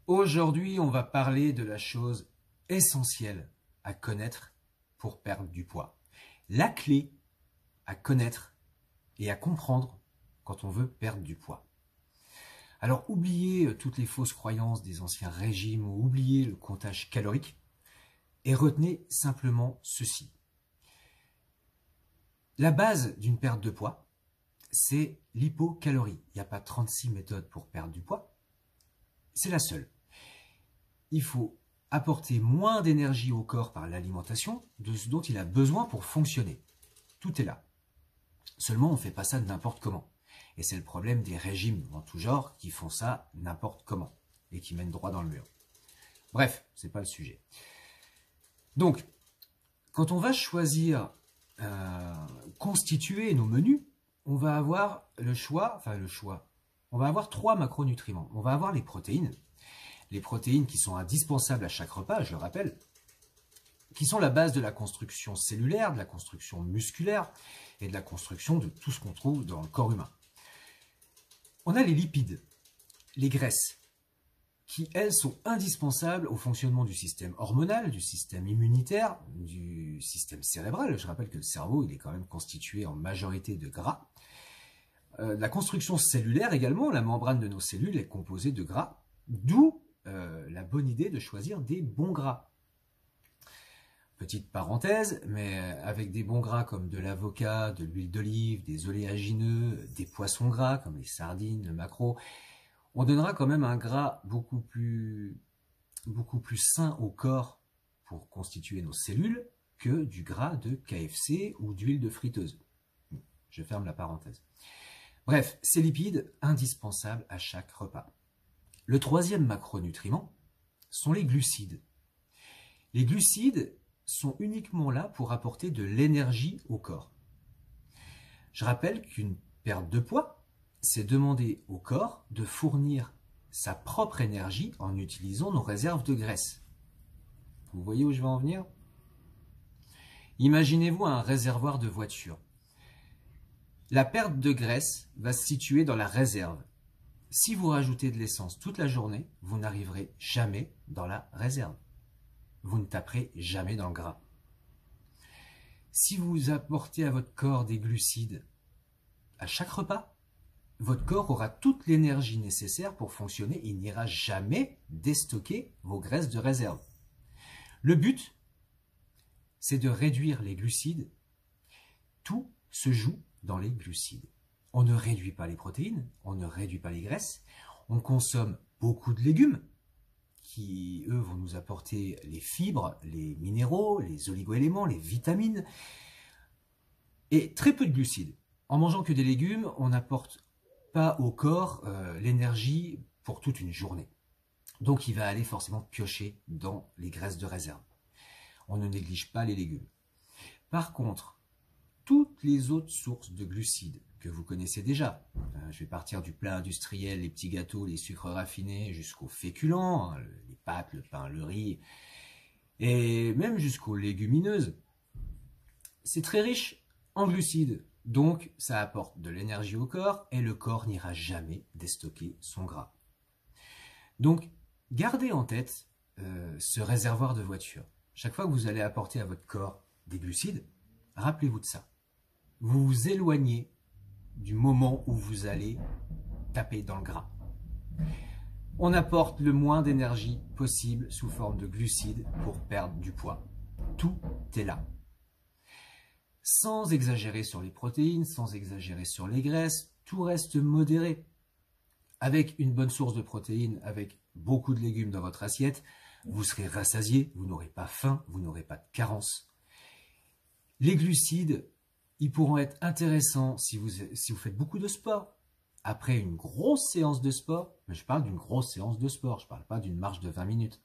Aujourd'hui, on va parler de la chose essentielle à connaître pour perdre du poids. La clé à connaître et à comprendre quand on veut perdre du poids. Alors, oubliez toutes les fausses croyances des anciens régimes ou oubliez le comptage calorique et retenez simplement ceci. La base d'une perte de poids, c'est l'hypocalorie. Il n'y a pas 36 méthodes pour perdre du poids. C'est la seule. Il faut apporter moins d'énergie au corps par l'alimentation de ce dont il a besoin pour fonctionner. Tout est là. Seulement, on ne fait pas ça n'importe comment. Et c'est le problème des régimes en tout genre qui font ça n'importe comment et qui mènent droit dans le mur. Bref, c'est pas le sujet. Donc, quand on va choisir, constituer nos menus, on va avoir le choix. On va avoir 3 macronutriments. On va avoir les protéines qui sont indispensables à chaque repas, je le rappelle, qui sont la base de la construction cellulaire, de la construction musculaire et de la construction de tout ce qu'on trouve dans le corps humain. On a les lipides, les graisses, qui, elles, sont indispensables au fonctionnement du système hormonal, du système immunitaire, du système cérébral. Je rappelle que le cerveau, il est quand même constitué en majorité de gras. La construction cellulaire également, la membrane de nos cellules est composée de gras, d'où la bonne idée de choisir des bons gras. Petite parenthèse, mais avec des bons gras comme de l'avocat, de l'huile d'olive, des oléagineux, des poissons gras comme les sardines, le maquereau, on donnera quand même un gras beaucoup plus sain au corps pour constituer nos cellules que du gras de KFC ou d'huile de friteuse. Je ferme la parenthèse. Bref, ces lipides indispensables à chaque repas. Le troisième macronutriment sont les glucides. Les glucides sont uniquement là pour apporter de l'énergie au corps. Je rappelle qu'une perte de poids, c'est demander au corps de fournir sa propre énergie en utilisant nos réserves de graisse. Vous voyez où je veux en venir? Imaginez-vous un réservoir de voiture. La perte de graisse va se situer dans la réserve. Si vous rajoutez de l'essence toute la journée, vous n'arriverez jamais dans la réserve. Vous ne taperez jamais dans le gras. Si vous apportez à votre corps des glucides à chaque repas, votre corps aura toute l'énergie nécessaire pour fonctionner. Il n'ira jamais déstocker vos graisses de réserve. Le but, c'est de réduire les glucides. Tout se joue dans les glucides. On ne réduit pas les protéines, on ne réduit pas les graisses, on consomme beaucoup de légumes qui, eux, vont nous apporter les fibres, les minéraux, les oligoéléments, les vitamines, et très peu de glucides. En mangeant que des légumes, on n'apporte pas au corps l'énergie pour toute une journée. Donc il va aller forcément piocher dans les graisses de réserve. On ne néglige pas les légumes. Par contre, toutes les autres sources de glucides que vous connaissez déjà, je vais partir du plat industriel, les petits gâteaux, les sucres raffinés, jusqu'aux féculents, les pâtes, le pain, le riz, et même jusqu'aux légumineuses. C'est très riche en glucides, donc ça apporte de l'énergie au corps et le corps n'ira jamais déstocker son gras. Donc, gardez en tête ce réservoir de voiture. Chaque fois que vous allez apporter à votre corps des glucides, rappelez-vous de ça. Vous vous éloignez du moment où vous allez taper dans le gras. On apporte le moins d'énergie possible sous forme de glucides pour perdre du poids. Tout est là. Sans exagérer sur les protéines, sans exagérer sur les graisses, tout reste modéré. Avec une bonne source de protéines, avec beaucoup de légumes dans votre assiette, vous serez rassasié, vous n'aurez pas faim, vous n'aurez pas de carence. Les glucides, ils pourront être intéressants si vous faites beaucoup de sport. Après une grosse séance de sport, mais je parle d'une grosse séance de sport, je ne parle pas d'une marche de 20 minutes.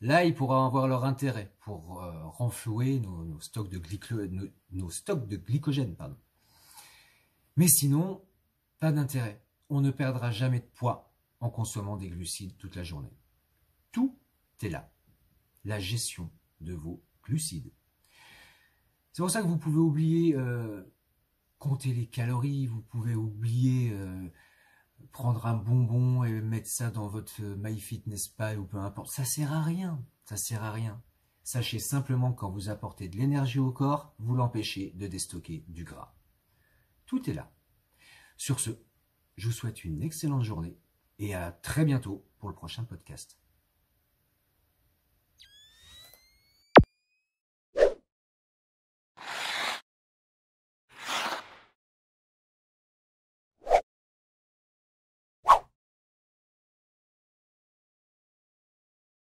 Là, ils pourront avoir leur intérêt pour renflouer nos stocks de glycogène. Mais sinon, pas d'intérêt. On ne perdra jamais de poids en consommant des glucides toute la journée. Tout est là. La gestion de vos glucides. C'est pour ça que vous pouvez oublier compter les calories, vous pouvez oublier prendre un bonbon et mettre ça dans votre MyFitnessPal ou peu importe, ça sert à rien. Ça sert à rien. Sachez simplement que quand vous apportez de l'énergie au corps, vous l'empêchez de déstocker du gras. Tout est là. Sur ce, je vous souhaite une excellente journée et à très bientôt pour le prochain podcast.